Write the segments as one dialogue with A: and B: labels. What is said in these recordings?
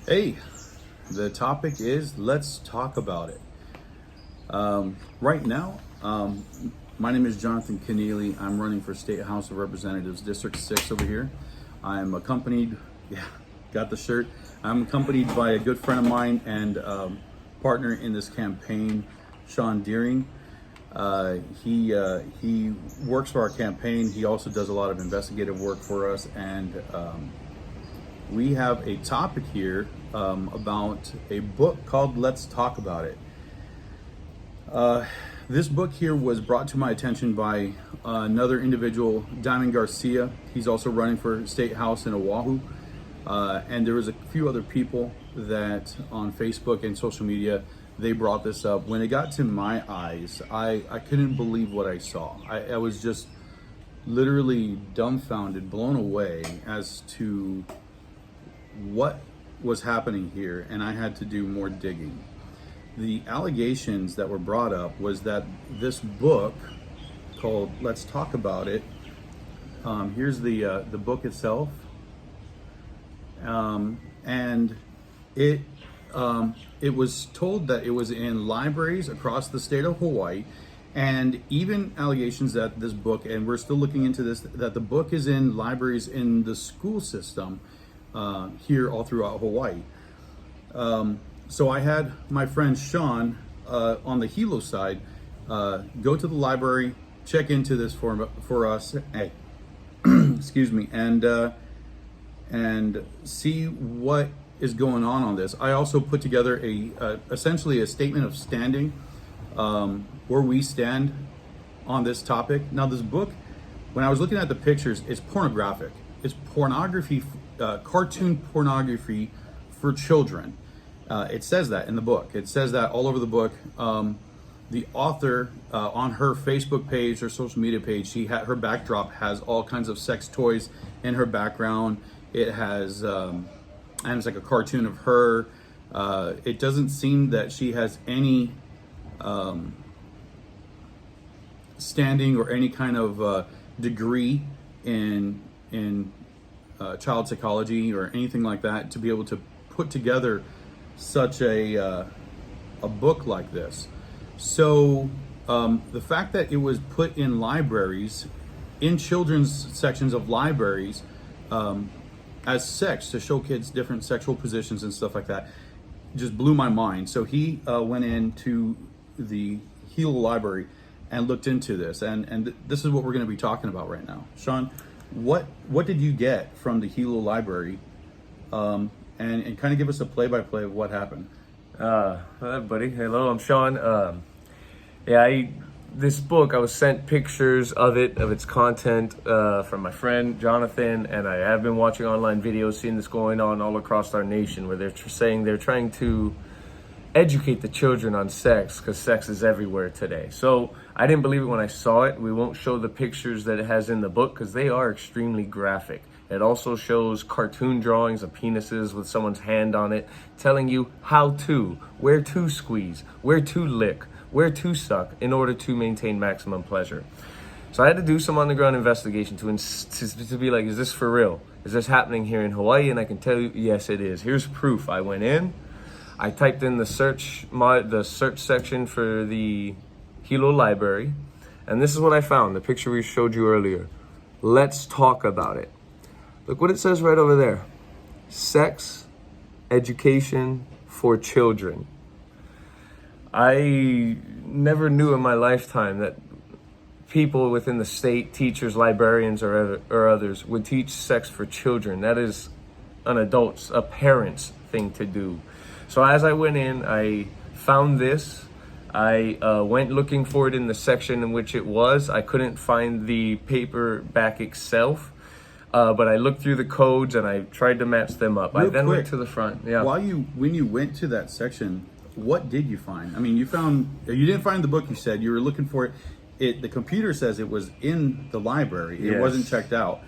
A: Hey, the topic is let's talk about it. Right now, my name is Jonathan Kennealy. I'm running for State House of Representatives, District 6 over here. I'm accompanied, yeah, got the shirt. I'm accompanied by a good friend of mine and partner in this campaign, Shawn Dearing. He works for our campaign. He also does a lot of investigative work for us, and we have a topic here about a book called Let's Talk About It. This book here was brought to my attention by another individual, Diamond Garcia. He's also running for State House in Oahu. And there was a few other people that on Facebook and social media, they brought this up. When it got to my eyes, I couldn't believe what I saw. I was just literally dumbfounded, blown away as to what was happening here, and I had to do more digging. The allegations that were brought up was that this book called Let's Talk About It, here's the book itself, and it was told that it was in libraries across the state of Hawaii, and even allegations that this book, and we're still looking into this, that the book is in libraries in the school system here all throughout Hawaii. So I had my friend Shawn on the Hilo side go to the library, check into this for us, excuse me, and see what is going on this. I also put together essentially a statement of standing, where we stand on this topic. Now, this book, when I was looking at the pictures, it's pornographic. It's pornography, cartoon pornography for children. It says that in the book. It says that all over the book. The author on her Facebook page, her social media page, her backdrop has all kinds of sex toys in her background. It has, and it's like a cartoon of her. It doesn't seem that she has any standing or any kind of degree in child psychology or anything like that to be able to put together such a book like this. So the fact that it was put in libraries, in children's sections of libraries, as sex, to show kids different sexual positions and stuff like that, just blew my mind. So he went into the Hilo library and looked into this, and this is what we're going to be talking about right now. Shawn, what did you get from the Hilo library, and kind of give us a play-by-play of what happened?
B: Hi, buddy. Hello, I'm Shawn. This book, I was sent pictures of its content from my friend Jonathan, and I have been watching online videos, seeing this going on all across our nation, where they're saying they're trying to educate the children on sex, because sex is everywhere today. So I didn't believe it when I saw it. We won't show the pictures that it has in the book because they are extremely graphic. It also shows cartoon drawings of penises with someone's hand on it, telling you how to, where to squeeze, where to lick, where to suck in order to maintain maximum pleasure. So I had to do some on-the-ground investigation to be like, is this for real? Is this happening here in Hawaii? And I can tell you, yes, it is. Here's proof. I went in, I typed in the search section for the Hilo library, and this is what I found, the picture we showed you earlier. Let's talk about it. Look what it says right over there. Sex education for children. I never knew in my lifetime that people within the state, teachers, librarians, or others, would teach sex for children. That is a parent's thing to do. So as I went in, I found this. I went looking for it in the section in which it was. I couldn't find the paperback itself. But I looked through the codes and I tried to match them up. I then went to the front. Yeah.
A: When you went to that section, what did you find? I mean, you didn't find the book. You said you were looking for it. The computer says it was in the library. It wasn't checked out.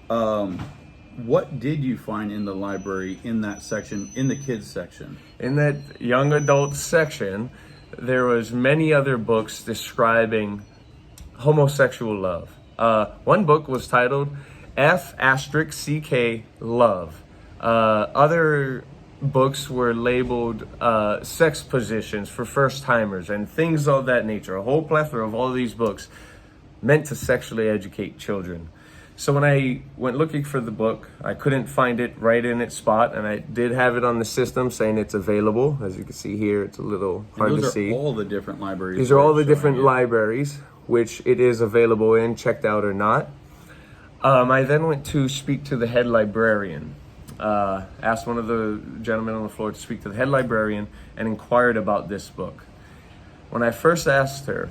A: What did you find in the library in that section, in the kids section?
B: In that young adult section, there was many other books describing homosexual love. One book was titled F***ck Love. Other books were labeled sex positions for first timers and things of that nature. A whole plethora of all these books meant to sexually educate children. So when I went looking for the book, I couldn't find it right in its spot, and I did have it on the system saying it's available. As you can see here, it's a little hard to see.
A: Those are all the different libraries.
B: These are all the different libraries, which it is available in, checked out or not. I then went to speak to the head librarian. Asked one of the gentlemen on the floor to speak to the head librarian and inquired about this book. When I first asked her,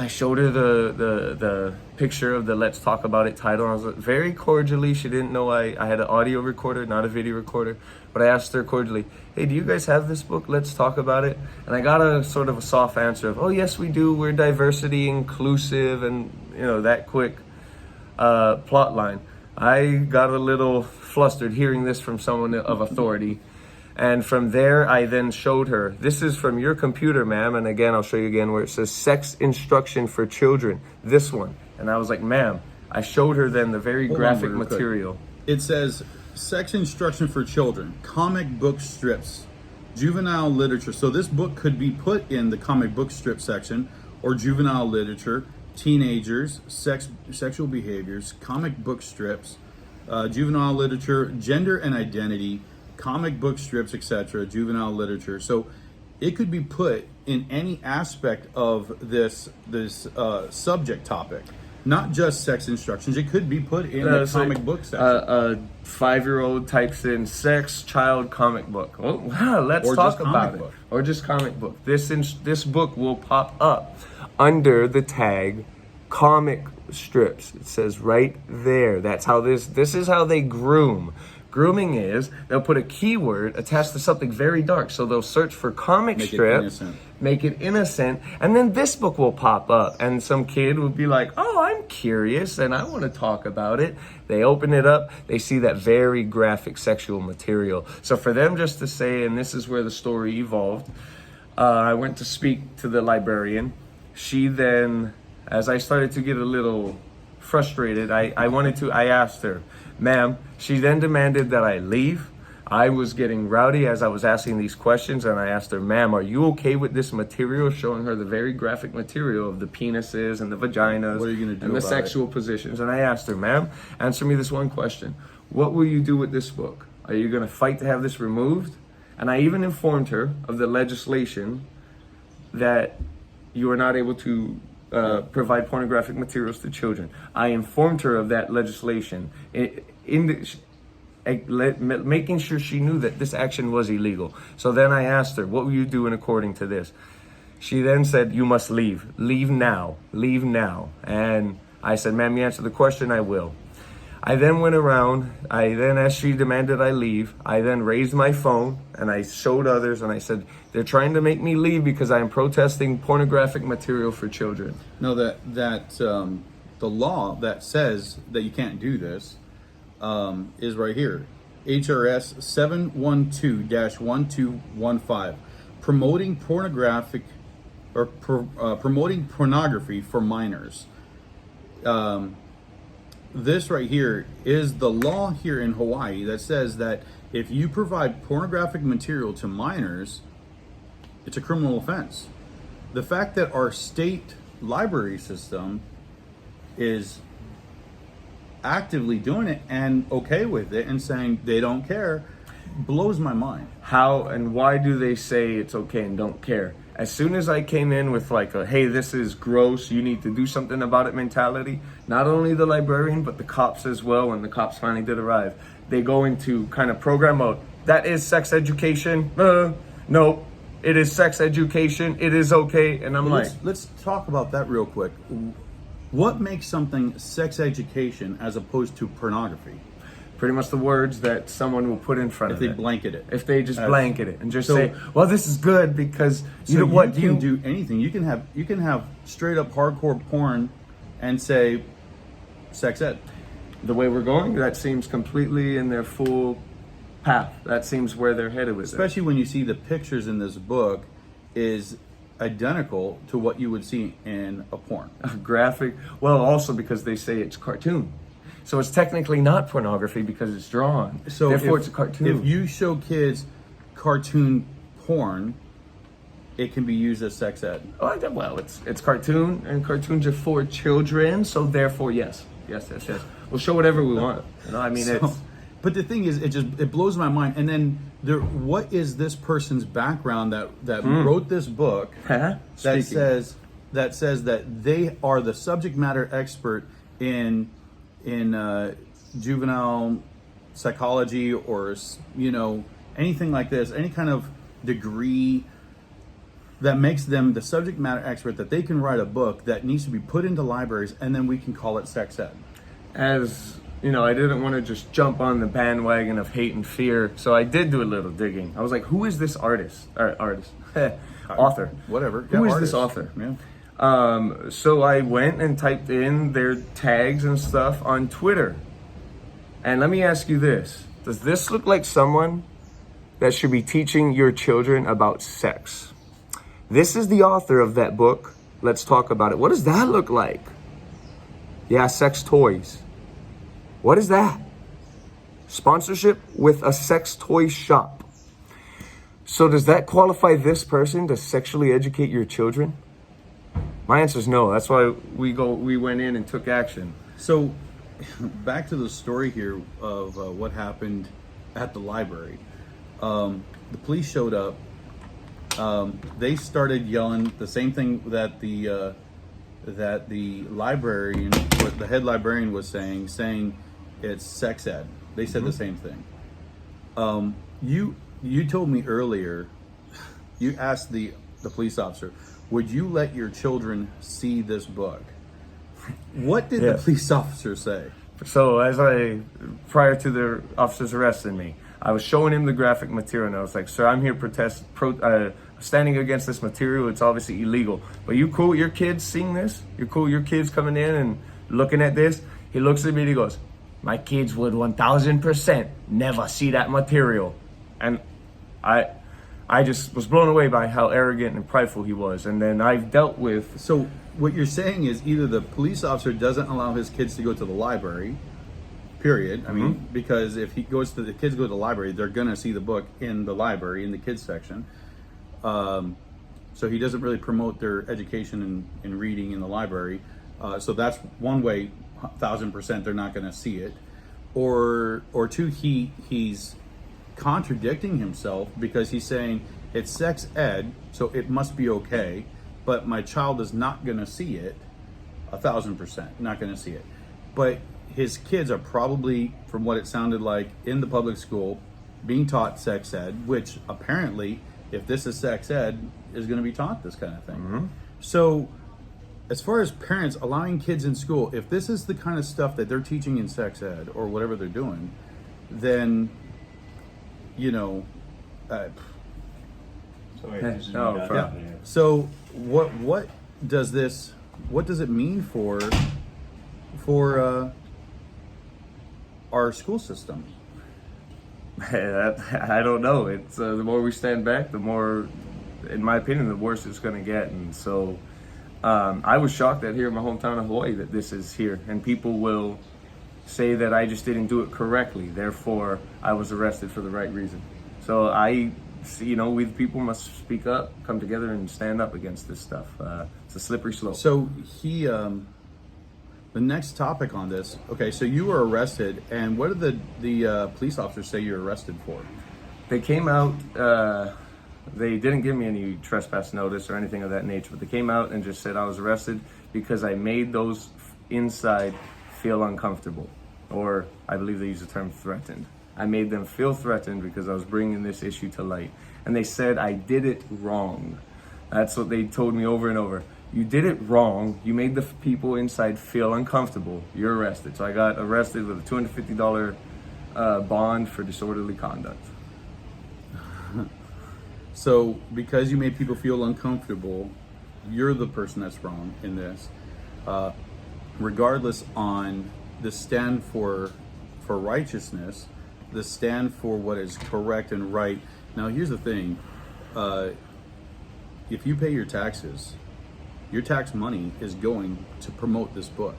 B: I showed her the picture of the Let's Talk About It title. I was very cordially, she didn't know I had an audio recorder, not a video recorder, but I asked her cordially, hey, do you guys have this book, Let's Talk About It? And I got a sort of a soft answer of, oh yes we do, we're diversity inclusive, and that quick plot line. I got a little flustered hearing this from someone of authority. And from there, I then showed her, this is from your computer, ma'am. And again, I'll show you again where it says sex instruction for children. This one. And I was like, ma'am, I showed her then the very graphic material.
A: It says sex instruction for children, comic book strips, juvenile literature. So this book could be put in the comic book strip section, or juvenile literature, teenagers, sexual behaviors, comic book strips, juvenile literature, gender and identity, comic book strips, etc., juvenile literature. So it could be put in any aspect of this subject topic, not just sex instructions. It could be put in the comic book section.
B: A 5-year-old types in sex child comic book. Oh, wow, let's talk about it. Or just comic book. This book will pop up under the tag comic strips. It says right there. That's how this is how they groom. Grooming is they'll put a keyword attached to something very dark. So they'll search for comic strip, make it innocent, and then this book will pop up. And some kid will be like, oh, I'm curious and I want to talk about it. They open it up, they see that very graphic sexual material. So for them just to say, and this is where the story evolved, I went to speak to the librarian. She then, as I started to get a little frustrated, I asked her, ma'am, she then demanded that I leave. I was getting rowdy as I was asking these questions, and I asked her, ma'am, are you okay with this material? Showing her the very graphic material of the penises and the vaginas,
A: what are you gonna do
B: and the sexual positions. And I asked her, ma'am, answer me this one question. What will you do with this book? Are you gonna fight to have this removed? And I even informed her of the legislation that you are not able to provide pornographic materials to children. I informed her of that legislation, making sure she knew that this action was illegal. So then I asked her, what were you doing according to this? She then said, you must leave. Leave now. Leave now. And I said, ma'am, you answer the question, I will. I then went around, as she demanded I leave, I then raised my phone and I showed others and I said, they're trying to make me leave because I am protesting pornographic material for children.
A: No, the law that says that you can't do this is right here. HRS 712-1215, promoting pornography for minors. This right here is the law here in Hawaii that says that if you provide pornographic material to minors, it's a criminal offense. The fact that our state library system is actively doing it and okay with it and saying they don't care blows my mind.
B: How and why do they say it's okay and don't care? As soon as I came in with like a, hey, this is gross, you need to do something about it mentality, not only the librarian, but the cops as well, when the cops finally did arrive, they go into kind of program mode. That is sex education. No, it is sex education. It is okay. And I'm
A: let's talk about that real quick. What makes something sex education as opposed to pornography?
B: Pretty much the words that someone will put in front of it.
A: If they blanket it.
B: If they just blanket it and just say, well, this is good because you can
A: do anything. You can have straight up hardcore porn and say sex ed.
B: The way we're going, that seems completely in their full path. That seems where they're headed with it.
A: Especially when you see the pictures in this book is identical to what you would see in a porn.
B: Graphic. Well, also because they say it's cartoon. So it's technically not pornography because it's drawn. So therefore it's a cartoon.
A: If you show kids cartoon porn, it can be used as sex ed.
B: Well, it's cartoon, and cartoons are for children, so therefore, yes. We'll show whatever we want. I mean, it's.
A: But the thing is, it blows my mind. And then what is this person's background that wrote this book that says that they are the subject matter expert in juvenile psychology, or anything like this, any kind of degree that makes them the subject matter expert, that they can write a book that needs to be put into libraries, and then we can call it sex ed.
B: As you know, I didn't want to just jump on the bandwagon of hate and fear, so I did do a little digging. I was like, who is this author?
A: Whatever.
B: Who is this author?
A: Yeah.
B: So I went and typed in their tags and stuff on Twitter. And let me ask you this. Does this look like someone that should be teaching your children about sex? This is the author of that book. Let's talk about it. What does that look like? Yeah, sex toys. What is that? Sponsorship with a sex toy shop. So does that qualify this person to sexually educate your children? My answer is no. That's why we went in and took action.
A: So back to the story here of what happened at the library. The police showed up. They started yelling the same thing that the librarian, the head librarian was saying it's sex ed. They said the same thing. You told me earlier, you asked the police officer, would you let your children see this book? What did the police officer say?
B: So prior to the officers arresting me, I was showing him the graphic material, and I was like, sir, I'm here standing against this material. It's obviously illegal. But you cool with your kids seeing this? You're cool with your kids coming in and looking at this? He looks at me and he goes, my kids would 1000% never see that material. And I just was blown away by how arrogant and prideful he was. And then I've dealt with...
A: So what you're saying is either the police officer doesn't allow his kids to go to the library, period. I mean, because if the kids go to the library, they're going to see the book in the library, in the kids section. So he doesn't really promote their education in reading in the library. So that's one way, 1000% they're not going to see it. Or two, he's contradicting himself, because he's saying it's sex ed, so it must be okay, but my child is not going to see it, 1000% not going to see it. But his kids are probably, from what it sounded like, in the public school being taught sex ed, which apparently, if this is sex ed, is going to be taught this kind of thing. So as far as parents allowing kids in school, if this is the kind of stuff that they're teaching in sex ed or whatever they're doing, then so what does it mean for our school system?
B: I don't know. It's the more we stand back, the more, in my opinion, the worse it's going to get. And so I was shocked that here in my hometown of Hawaii that this is here, and people will say that I just didn't do it correctly, therefore I was arrested for the right reason. So we the people must speak up, come together, and stand up against this stuff. It's a slippery slope.
A: So the next topic on this, okay, so you were arrested, and what did the police officers say you were arrested for?
B: They came out, they didn't give me any trespass notice or anything of that nature, but they came out and just said I was arrested because I made those inside feel uncomfortable, or I believe they use the term threatened. I made them feel threatened because I was bringing this issue to light. And they said I did it wrong. That's what they told me over and over. You did it wrong. You made the people inside feel uncomfortable. You're arrested. So I got arrested with a $250 bond for disorderly conduct.
A: So because you made people feel uncomfortable, you're the person that's wrong in this. Regardless on the stand for righteousness, the stand for what is correct and right. Now here's the thing, if you pay your taxes, your tax money is going to promote this book.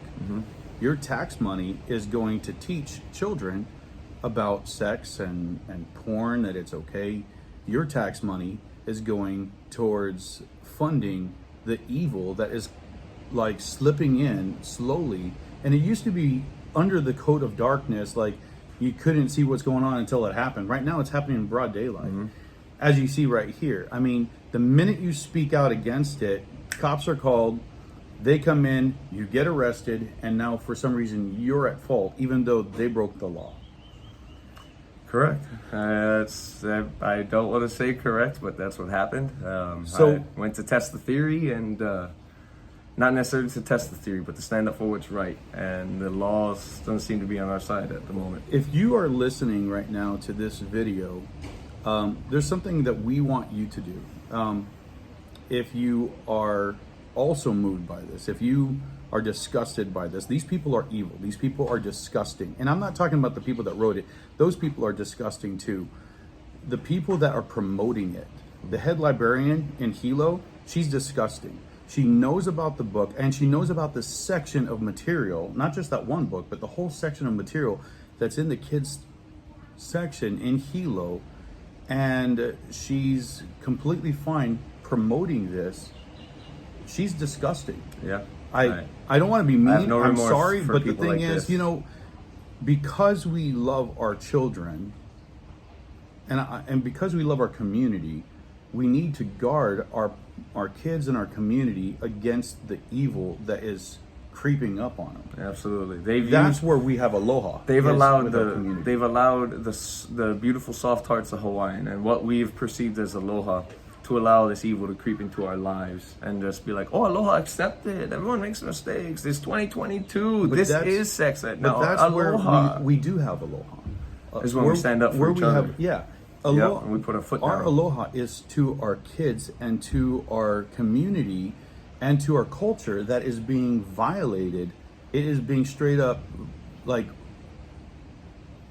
A: Your tax money is going to teach children about sex and porn, that it's okay. your tax money is going towards funding the evil that is like slipping in slowly. And it used to be under the coat of darkness, like you couldn't see what's going on until it happened. Right now it's happening in broad daylight. As you see right here. I mean, the minute you speak out against it, cops are called, they come in, you get arrested, and now for some reason you're at fault, even though they broke the law.
B: Correct. I don't want to say correct, but that's what happened.
A: So-
B: I went to test the theory, and not necessarily to test the theory, but to stand up for what's right. And the laws don't seem to be on our side at the moment.
A: If you are listening right now to this video, there's something that we want you to do. If you are also moved by this, if you are disgusted by this, these people are evil. These people are disgusting. And I'm not talking about the people that wrote it. Those people are disgusting too. The people that are promoting it, the head librarian in Hilo, she's disgusting. She knows about the book, and she knows about the section of material, not just that one book, but the whole section of material that's in the kids section in Hilo. And she's completely fine promoting this. She's disgusting.
B: Yeah.
A: I don't want to be mean.
B: I have no
A: I'm
B: remorse
A: sorry,
B: for
A: but the
B: people
A: thing
B: like
A: is,
B: this.
A: you know, because we love our children and because we love our community, we need to guard our kids and our community against the evil that is creeping up on them.
B: Absolutely.
A: That's where we have aloha.
B: They've
A: is
B: allowed
A: with our community.
B: the beautiful soft hearts of Hawaiian and what we've perceived as aloha to allow this evil to creep into our lives and just be like, oh, aloha, accept it. Everyone makes mistakes. It's 2022.
A: But
B: this
A: that's-
B: is sex ed.
A: But
B: No,
A: that's
B: aloha
A: where we do have aloha.
B: is when we stand up for
A: where
B: each
A: we
B: other.
A: have, yeah. Aloha,
B: and we put our foot
A: Our
B: down.
A: aloha is to our kids and to our community and to our culture that is being violated. It is being straight up like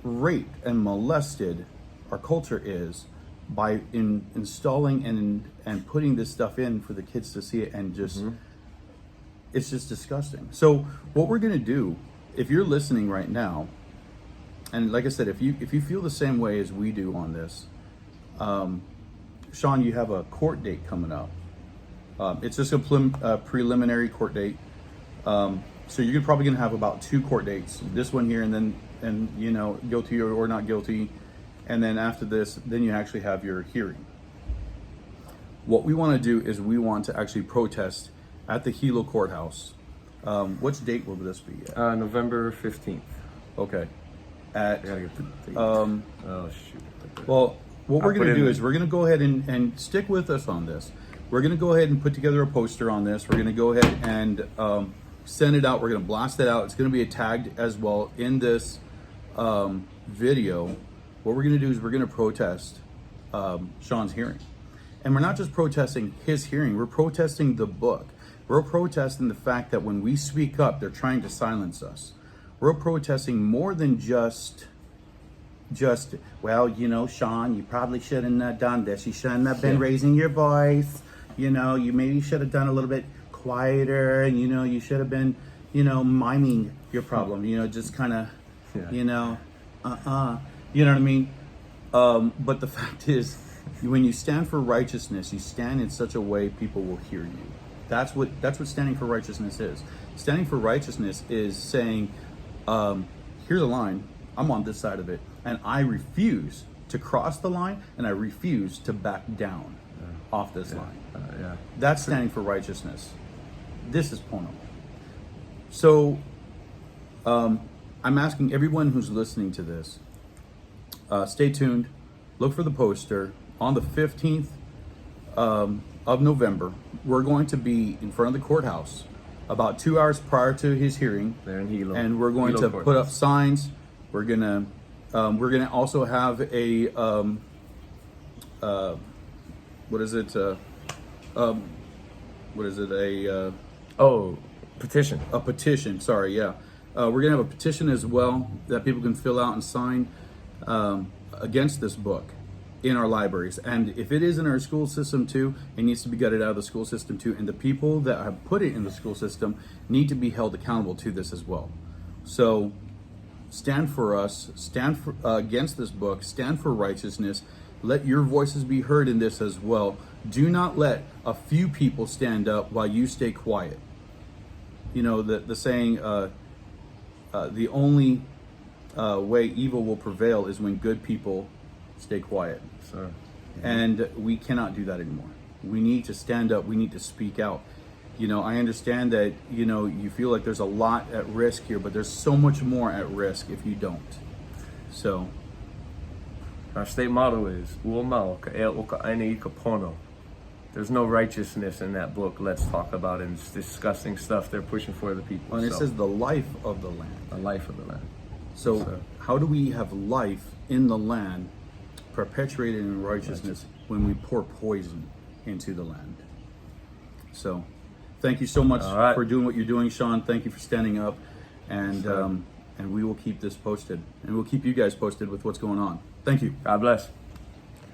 A: raped and molested. Our culture is by installing and putting this stuff in for the kids to see it, and just it's just disgusting. So what we're gonna do, if you're listening right now, and like I said, if you feel the same way as we do on this, Shawn, you have a court date coming up. It's just a preliminary court date. So you're probably gonna have about 2 court dates. This one here, and you know, guilty or not guilty. And then after this, then you actually have your hearing. What we want to do is we want to actually protest at the Hilo courthouse. Which date will this be at?
B: November 15th.
A: Okay.
B: I gotta get the date.
A: Oh
B: shoot.
A: Well, what we're
B: I'll
A: going
B: put
A: to
B: it
A: do
B: in.
A: is we're going to go ahead and stick with us on this. We're going to go ahead and put together a poster on this. We're going to go ahead and send it out. We're going to blast it out. It's going to be tagged as well in this video. What we're going to do is we're going to protest Shawn's hearing. And we're not just protesting his hearing. We're protesting the book. We're protesting the fact that when we speak up, they're trying to silence us. We're protesting more than just, well, you know, Shawn, you probably shouldn't have done this. You shouldn't have been raising your voice. You know, you maybe should have done a little bit quieter, and, you know, you should have been, you know, miming your problem, you know, just kind of, you know, you know what I mean? But the fact is, when you stand for righteousness, you stand in such a way people will hear you. That's what standing for righteousness is. Standing for righteousness is saying, here's a line, I'm on this side of it, and I refuse to cross the line, and I refuse to back down off this line. That's standing for righteousness. This is porno. So I'm asking everyone who's listening to this, stay tuned, look for the poster. On the 15th of November, we're going to be in front of the courthouse about 2 hours prior to his hearing.
B: There in Hilo.
A: And we're going
B: Hilo
A: to put up signs. We're gonna also have a what is it?
B: Petition.
A: A petition. Sorry, yeah. We're gonna have a petition as well that people can fill out and sign against this book in our libraries. And if it is in our school system too, it needs to be gutted out of the school system too. And the people that have put it in the school system need to be held accountable to this as well. So stand for us, stand for against this book, stand for righteousness, Let your voices be heard in this as well. Do not let a few people stand up while you stay quiet. You know, the saying, the only way evil will prevail is when good people stay quiet.
B: Sir.
A: And we cannot do that anymore. We need to stand up. We need to speak out. You know, I understand that, you know, you feel like there's a lot at risk here, but there's so much more at risk if you don't. So,
B: Our state motto is "Uomao ka e o ka aina I ka pono." There's no righteousness in that book. Let's talk about it. And it's disgusting stuff they're pushing for the people.
A: and it says the life of the land.
B: the life of the land.
A: So, how do we have life in the land, perpetuated in righteousness, when we pour poison into the land? So, thank you so much
B: All right.
A: for doing what you're doing, Shawn. Thank you for standing up, and
B: Sure.
A: and we will keep this posted, and we'll keep you guys posted with what's going on. Thank you.
B: God bless.